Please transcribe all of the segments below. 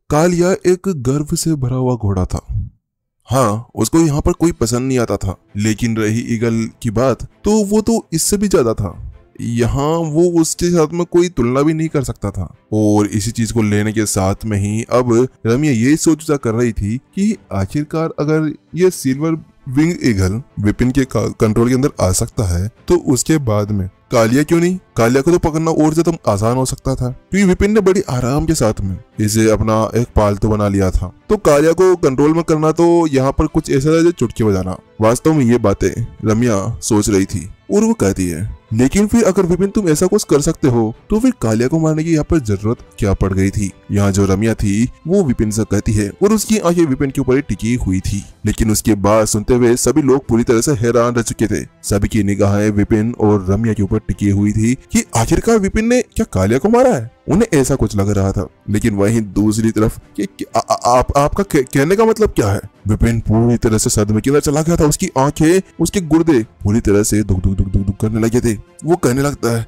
कालिया एक गर्व से भरा हुआ घोड़ा था। हाँ, उसको यहाँ पर कोई पसंद नहीं आता था, लेकिन रही ईगल की बात तो वो तो इससे भी ज्यादा था। यहाँ वो उसके साथ में कोई तुलना भी नहीं कर सकता था। और इसी चीज को लेने के साथ में ही अब रमिया ये सोच कर रही थी कि आखिरकार अगर ये सिल्वर विंग ईगल विपिन के कंट्रोल के अंदर आ सकता है तो उसके बाद में कालिया क्यों नहीं। कालिया को तो पकड़ना और ज्यादा आसान हो सकता था, क्योंकि विपिन ने बड़ी आराम के साथ में इसे अपना एक पालतू बना लिया था। तो कालिया को कंट्रोल में करना तो यहाँ पर कुछ ऐसा था जो चुटकी बजाना। वास्तव में ये बातें रमिया सोच रही थी और वो कहती है, लेकिन फिर अगर विपिन तुम ऐसा कुछ कर सकते हो तो फिर कालिया को मारने की यहाँ पर जरूरत क्या पड़ गई थी। यहाँ जो रमिया थी वो विपिन से कहती है और उसकी आंखें विपिन के ऊपर ही टिकी हुई थी। लेकिन उसके बाद सुनते हुए सभी लोग पूरी तरह से हैरान रह चुके थे। सभी की निगाहें विपिन और रमिया के ऊपर टिकी हुई थी कि आखिरकार विपिन ने क्या कालिया को मारा है। उन्हें ऐसा कुछ लग रहा था, लेकिन वहीं दूसरी तरफ कि आपका कहने का मतलब क्या है। विपिन पूरी तरह से सदमे के अंदर चला गया था। उसकी आंखें, उसके गुर्दे पूरी तरह से दुख दुख दुख दुख दुख करने लगे थे। वो कहने लगता है,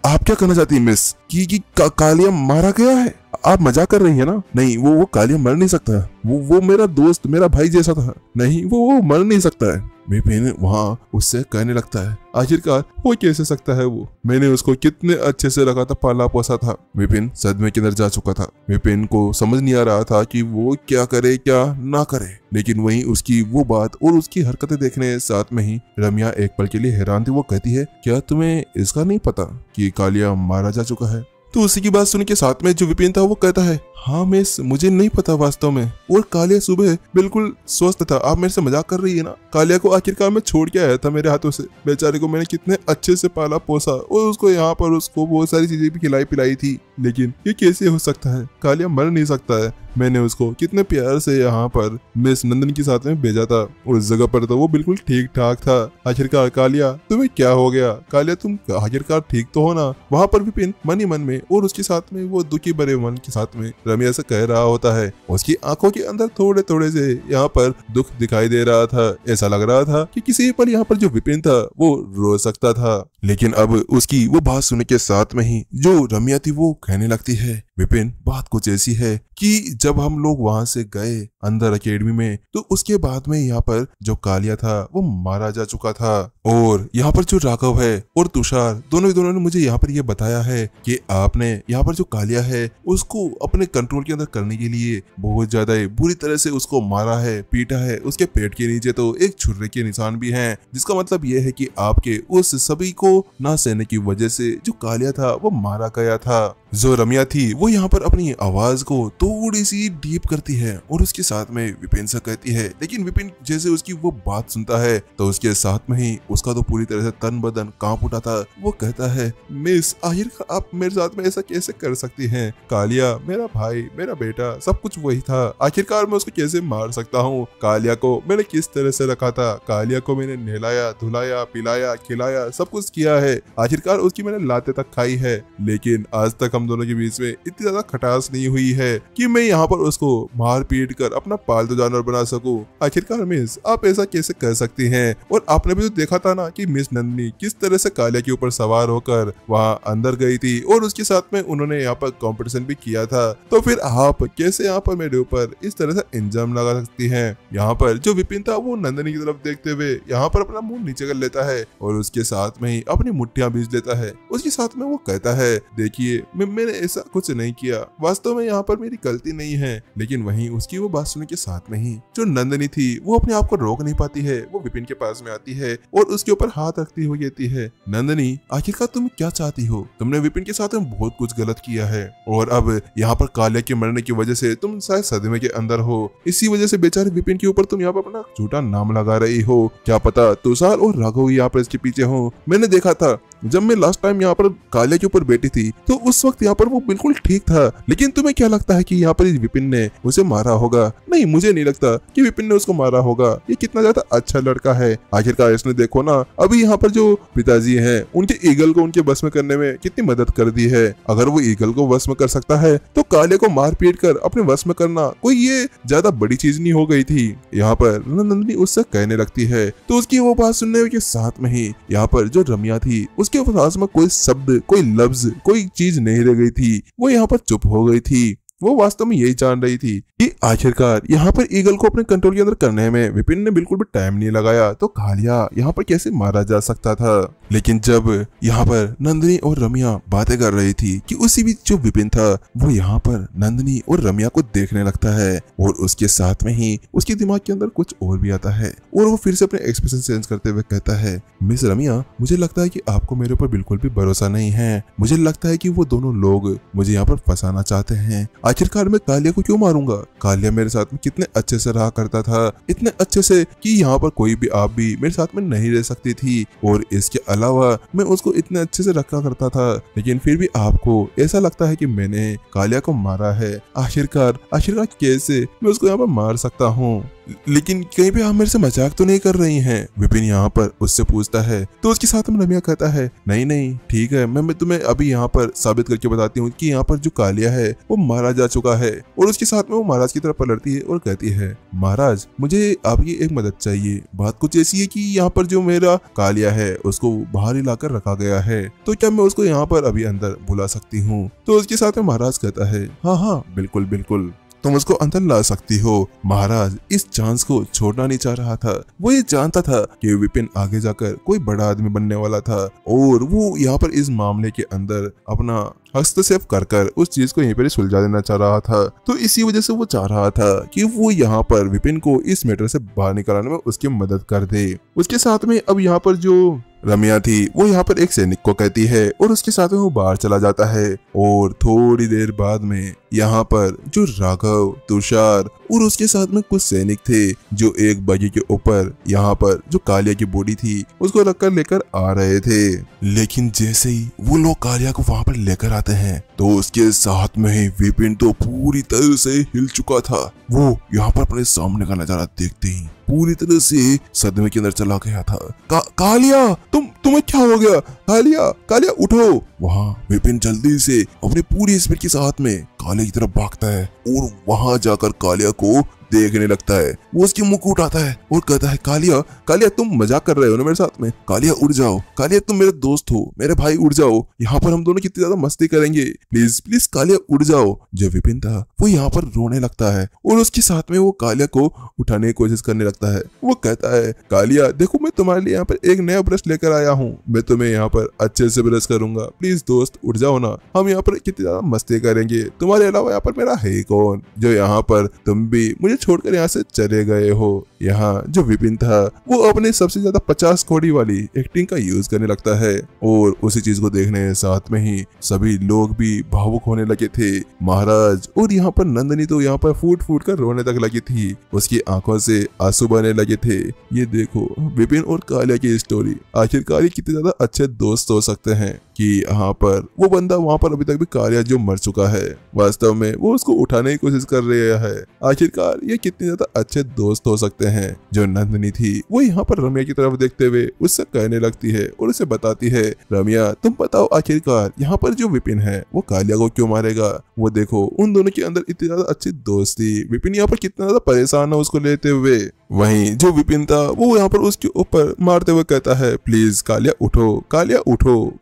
आप क्या कहना चाहती है मिस कि कालिया मारा गया है? आप मजाक कर रही है ना? नहीं, वो कालिया मर नहीं सकता है। वो मेरा दोस्त, मेरा भाई जैसा था। नहीं, वो मर नहीं सकता है। विपिन वहाँ उससे कहने लगता है, आखिरकार वो कैसे सकता है? वो मैंने उसको कितने अच्छे से रखा था, पाला पोसा था। विपिन सदमे के अंदर जा चुका था। विपिन को समझ नहीं आ रहा था कि वो क्या करे क्या ना करे। लेकिन वहीं उसकी वो बात और उसकी हरकतें देखने साथ में ही रमिया एक पल के लिए हैरान थी। वो कहती है, क्या तुम्हें इसका नहीं पता कि कालिया मारा जा चुका है? तो उसी की बात सुन के साथ में जो विपिन था वो कहता है, हाँ मिस, मुझे नहीं पता वास्तव में। और कालिया सुबह बिल्कुल स्वस्थ था। आप मेरे से मजाक कर रही है ना? कालिया को आखिरकार मैं छोड़ के आया था मेरे हाथों से। बेचारे को मैंने कितने अच्छे से पाला पोसा और उसको यहाँ पर उसको बहुत सारी चीजें भी खिलाई पिलाई थी। लेकिन ये कैसे हो सकता है? कालिया मर नहीं सकता है। मैंने उसको कितने प्यार से यहाँ पर मिस नंदन के साथ में भेजा था। उस जगह पर तो वो बिल्कुल ठीक ठाक था। आखिरकार कालिया तुम्हें क्या हो गया? कालिया तुम आखिरकार ठीक तो हो ना? वहाँ पर विपिन मन ही मन में और उसके साथ में वो दुखी भरे मन के साथ में रमिया से कह रहा होता है। उसकी आंखों के अंदर थोड़े थोड़े से यहाँ पर दुख दिखाई दे रहा था। ऐसा लग रहा था कि किसी पर यहाँ पर जो विपिन था वो रो सकता था। लेकिन अब उसकी वो बात सुनने के साथ में ही जो रमिया थी वो कहने लगती है, विपिन बात कुछ ऐसी है कि जब हम लोग वहां से गए अंदर एकेडमी में तो उसके बाद में यहाँ पर जो कालिया था वो मारा जा चुका था। और यहाँ पर जो राघव है और तुषार दोनों ने मुझे यहाँ पर ये बताया है कि आपने यहाँ पर जो कालिया है उसको अपने कंट्रोल के अंदर करने के लिए बहुत ज्यादा बुरी तरह से उसको मारा है, पीटा है। उसके पेट के नीचे तो एक छुरे के निशान भी हैं, जिसका मतलब ये है कि आपके उस सभी को ना सहने की वजह से जो कालिया था वो मारा गया था। जो रमिया थी वो यहाँ पर अपनी आवाज को थोड़ी सी डीप करती है और उसके साथ में विपिन से कहती है। लेकिन विपिन जैसे उसकी वो बात सुनता है तो उसके साथ में ही उसका तो पूरी तरह से तन बदन कांप उठा था। वो कहता है, मिस आखिर आप मेरे साथ में ऐसा कैसे कर सकती हैं? कालिया मेरा भाई, मेरा बेटा, सब कुछ वही था। आखिरकार मैं उसको कैसे मार सकता हूँ? कालिया को मैंने किस तरह से रखा था? कालिया को मैंने नहलाया, धुलाया, पिलाया, खिलाया, सब कुछ किया है। आखिरकार उसकी मैंने लाते तक खाई है। लेकिन आज तक हम दोनों के बीच में इतनी ज्यादा खटास नहीं हुई है कि मैं यहाँ पर उसको मार पीट कर अपना पालतू जानवर बना सकूं। आखिरकार मिस आप ऐसा कैसे कर सकती हैं? और आपने भी तो देखा था ना कि मिस नंदिनी किस तरह से कालिया के ऊपर सवार होकर वहाँ अंदर गई थी और उसके साथ में उन्होंने यहाँ पर कंपटीशन भी किया था। तो फिर आप कैसे यहाँ पर मेरे ऊपर इस तरह से इंजाम लगा सकती हैं? यहाँ पर जो विपिन था वो नंदिनी की तरफ देखते हुए यहाँ पर अपना मुंह नीचे कर लेता है और उसके साथ में ही अपनी मुट्ठियां बीज लेता है। उसके साथ में वो कहता है, देखिए मैंने ऐसा कुछ नहीं किया, वास्तव में यहाँ पर मेरी गलती नहीं है। लेकिन वहीं उसकी वो बात सुनने के साथ में ही जो नंदिनी थी वो अपने आप को रोक नहीं पाती है। वो विपिन के पास में आती है और उसके ऊपर हाथ रखती हुई कहती है, नंदिनी आखिरकार तुम क्या चाहती हो? तुमने विपिन के साथ में बहुत कुछ गलत किया है और अब यहाँ पर कालिया के मरने की वजह से तुम शायद सदमे के अंदर हो। इसी वजह से बेचारे विपिन के ऊपर तुम यहाँ पर अपना झूठा नाम लगा रही हो। क्या पता तुषार और राघव यहाँ पर इसके पीछे हो। मैंने देखा था जब मैं लास्ट टाइम यहाँ पर कालिया के ऊपर बैठी थी तो उस वक्त यहाँ पर वो बिल्कुल ठीक था। लेकिन तुम्हें क्या लगता है कि यहाँ पर विपिन ने उसे मारा होगा? नहीं, मुझे नहीं लगता कि विपिन ने उसको मारा होगा। ये कितना ज्यादा अच्छा लड़का है। आखिरकार इसने देखो ना अभी यहाँ पर जो पिताजी हैं उनके ईगल को उनके बस में करने में कितनी मदद कर दी है। अगर वो ईगल को वश में कर सकता है तो कालिया को मार पीट कर अपने वश में करना कोई ये ज्यादा बड़ी चीज नहीं हो गई थी। यहाँ पर नंदिनी उससे कहने लगती है तो उसकी वो बात सुनने के साथ में ही यहाँ पर जो रमिया थी उसके पास में कोई शब्द, कोई लफ्ज, कोई चीज नहीं रह गई थी। वो यहाँ पर चुप हो गई थी। वो वास्तव में यही जान रही थी कि आखिरकार यहाँ पर ईगल को अपने कंट्रोल के अंदर करने में विपिन ने बिल्कुल भी टाइम नहीं लगाया तो कालिया यहाँ पर कैसे मारा जा सकता था। लेकिन जब यहाँ पर नंदिनी और रम्या बातें कर रही थी कि उसी बीच जो विपिन था वो यहाँ पर नंदिनी और रम्या को देखने लगता है और उसके साथ में ही उसके दिमाग के अंदर कुछ और भी आता है और वो फिर से अपने एक्सप्रेशन चेंज करते हुए कहता है, मिस रम्या, मुझे लगता है कि आपको मेरे ऊपर बिल्कुल भी भरोसा नहीं है। मुझे लगता है कि वो दोनों लोग मुझे यहाँ पर फंसाना चाहते हैं। आखिरकार मैं कालिया को क्यों मारूंगा? कालिया मेरे साथ में कितने अच्छे से रहा करता था, इतने अच्छे से कि यहाँ पर कोई भी आप भी मेरे साथ में नहीं रह सकती थी और इसके अलावा मैं उसको इतने अच्छे से रखा करता था, लेकिन फिर भी आपको ऐसा लगता है कि मैंने कालिया को मारा है। आखिरकार कैसे मैं उसको यहाँ पर मार सकता हूँ? लेकिन कहीं पे आप मेरे से मजाक तो नहीं कर रही हैं? विपिन यहाँ पर उससे पूछता है तो उसके साथ में रम्या कहता है, नहीं ठीक है, मैं तुम्हें अभी यहाँ पर साबित करके बताती हूँ कि यहाँ पर जो कालिया है वो मारा जा चुका है। और उसके साथ में वो महाराज की तरफ पलटती है और कहती है, महाराज मुझे आपकी एक मदद चाहिए। बात कुछ ऐसी है कि यहाँ पर जो मेरा कालिया है उसको बाहर ही लाकर रखा गया है, तो क्या मैं उसको यहाँ पर अभी अंदर बुला सकती हूँ? तो उसके साथ में महाराज कहता है, हाँ बिल्कुल तुम उसको अंदर ला सकती हो। महाराज इस चांस को छोड़ना नहीं चाह रहा था। वो ये जानता था कि विपिन आगे जाकर कोई बड़ा आदमी बनने वाला था और वो यहाँ पर इस मामले के अंदर अपना हस्तक्षेप कर उस चीज को यहीं पर सुलझा देना चाह रहा था। तो इसी वजह से वो चाह रहा था कि वो यहाँ पर विपिन को इस मैटर से बाहर निकालने में उसकी मदद कर दे। उसके साथ में अब यहाँ पर जो रम्या थी वो यहाँ पर एक सैनिक को कहती है और उसके साथ में वो बाहर चला जाता है। और थोड़ी देर बाद में यहाँ पर जो राघव, तुषार और उसके साथ में कुछ सैनिक थे जो एक बगी के ऊपर यहाँ पर जो कालिया की बॉडी थी उसको रखकर लेकर आ रहे थे। लेकिन जैसे ही वो लोग कालिया को वहां पर लेकर आते हैं तो उसके साथ में ही विपिन तो पूरी तरह से हिल चुका था। वो यहाँ पर अपने सामने का नजारा देखते ही पूरी तरह से सदमे के अंदर चला गया था। कालिया तुम्हें क्या हो गया? कालिया उठो। वहाँ विपिन जल्दी से अपनी पूरी स्पीड के साथ में कालिया की तरफ भागता है और वहां जाकर कालिया को देखने लगता है। वो उसकी मुंह को उठाता है और कहता है, कालिया तुम मजाक कर रहे हो ना मेरे साथ में? कालिया उड़ जाओ, कालिया तुम मेरे दोस्त हो, मेरे भाई उड़ जाओ, यहाँ पर हम दोनों कितनी ज्यादा मस्ती करेंगे, प्लीज कालिया उड़ जाओ। जो विपिन था वो यहाँ पर रोने लगता है और उसके साथ में वो कालिया को उठाने की कोशिश करने लगता है। वो कहता है, कालिया देखो मैं तुम्हारे लिए यहाँ पर एक नया ब्रश लेकर आया हूँ, मैं तुम्हें यहाँ पर अच्छे से ब्रश करूंगा, प्लीज दोस्त उड़ जाओ ना, हम यहाँ पर कितनी ज्यादा मस्ती करेंगे, तुम्हारे अलावा यहाँ पर मेरा है कौन जो यहाँ पर तुम भी मुझे छोड़कर यहाँ से चले गए हो। यहाँ जो विपिन था वो अपने सबसे ज्यादा 50 कौड़ी वाली एक्टिंग का यूज करने लगता है और उसी चीज को देखने के साथ में ही सभी लोग भी भावुक होने लगे थे। महाराज और यहाँ पर नंदिनी तो यहाँ पर फूट कर रोने तक लगी थी, उसकी आंखों से आंसू बहने लगे थे। ये देखो विपिन और कालिया की स्टोरी, आखिरकार कितने ज्यादा अच्छे दोस्त हो सकते हैं कि यहाँ पर वो बंदा वहां पर अभी तक भी कालिया जो मर चुका है वास्तव में वो उसको उठाने की कोशिश कर रहा है। आखिरकार ये कितने ज्यादा अच्छे दोस्त हो सकते हैं। जो नंदिनी थी वो यहाँ पर रम्या की तरफ देखते हुए उससे कहने लगती है और उसे बताती है, रम्या तुम बताओ आखिरकार यहाँ पर जो विपिन है वो कालिया को क्यों मारेगा? वो देखो उन दोनों के अंदर इतनी ज्यादा अच्छी दोस्ती, विपिन यहाँ पर कितना ज्यादा परेशान है उसको लेते हुए। वहीं जो विपिन था वो यहाँ पर उसके ऊपर मारते हुए कहता है, प्लीज कालिया उठो,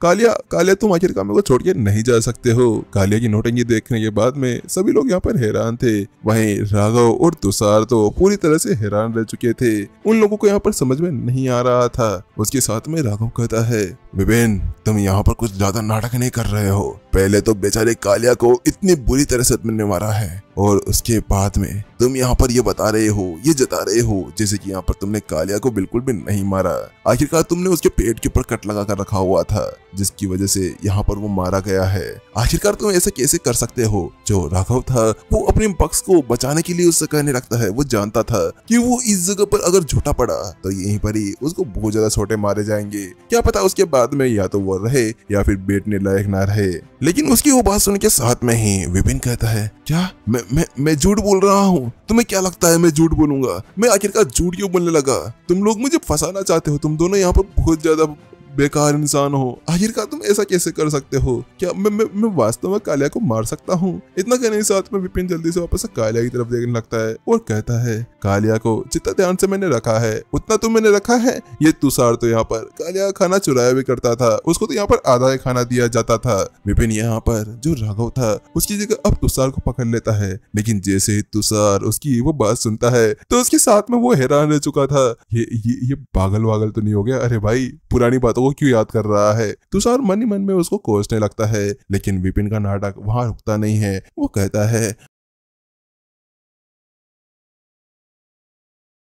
कालिया तुम आखिरकार मेरे को छोड़ के नहीं जा सकते हो। कालिया की नौटंकी देखने के बाद में सभी लोग यहाँ पर हैरान थे। वहीं राघव और तुषार तो पूरी तरह से हैरान रह चुके थे, उन लोगों को यहाँ पर समझ में नहीं आ रहा था। उसके साथ में राघव कहता है, विपिन तुम यहाँ पर कुछ ज्यादा नाटक नहीं कर रहे हो, पहले तो बेचारे कालिया को इतनी बुरी तरह से तुमने मारा है और उसके बाद में तुम यहाँ पर ये बता रहे हो, ये जता रहे हो जैसे कि यहाँ पर तुमने कालिया को बिल्कुल भी नहीं मारा। आखिरकार तुमने उसके पेट के ऊपर कट लगा कर रखा हुआ था जिसकी वजह से यहाँ पर वो मारा गया है। आखिरकार तुम ऐसे कैसे कर सकते हो? जो राघव था वो अपने पक्ष को बचाने के लिए उससे कहने लगता है। वो जानता था कि वो इस जगह पर अगर झूठा पड़ा तो यहीं पर ही उसको बहुत ज्यादा छोटे मारे जाएंगे, क्या पता उसके बाद में या तो वो रहे या फिर बैठने लायक ना रहे। लेकिन उसकी वो बात सुन के साथ में ही विपिन कहता है, क्या मैं झूठ बोल रहा हूँ? तुम्हें क्या लगता है मैं झूठ बोलूंगा? मैं आखिरकार झूठ क्यों बोलने लगा? तुम लोग मुझे फंसाना चाहते हो, तुम दोनों यहाँ पर बहुत ज्यादा बेकार इंसान हो, आखिरकार तुम ऐसा कैसे कर सकते हो? क्या मैं वास्तव में कालिया को मार सकता हूँ? इतना कहने के साथ में विपिन जल्दी से वापस कालिया की तरफ देखने लगता है और कहता है, कालिया को जितना ध्यान से मैंने रखा है उतना तो मैंने रखा है। ये तुषार तो यहाँ पर कालिया खाना चुराया भी करता था, उसको तो यहाँ पर आधा ही खाना दिया जाता था। विपिन यहाँ पर जो राघव था उसकी जगह अब तुषार को पकड़ लेता है, लेकिन जैसे ही तुषार उसकी वो बात सुनता है तो उसके साथ में वो हैरान रह चुका था। ये पागल वागल तो नहीं हो गया? अरे भाई पुरानी बातों को क्यों याद कर रहा है? तुषार मन ही मन में उसको कोसने लगता है, लेकिन विपिन का नाटक वहां रुकता नहीं है। वो कहता है,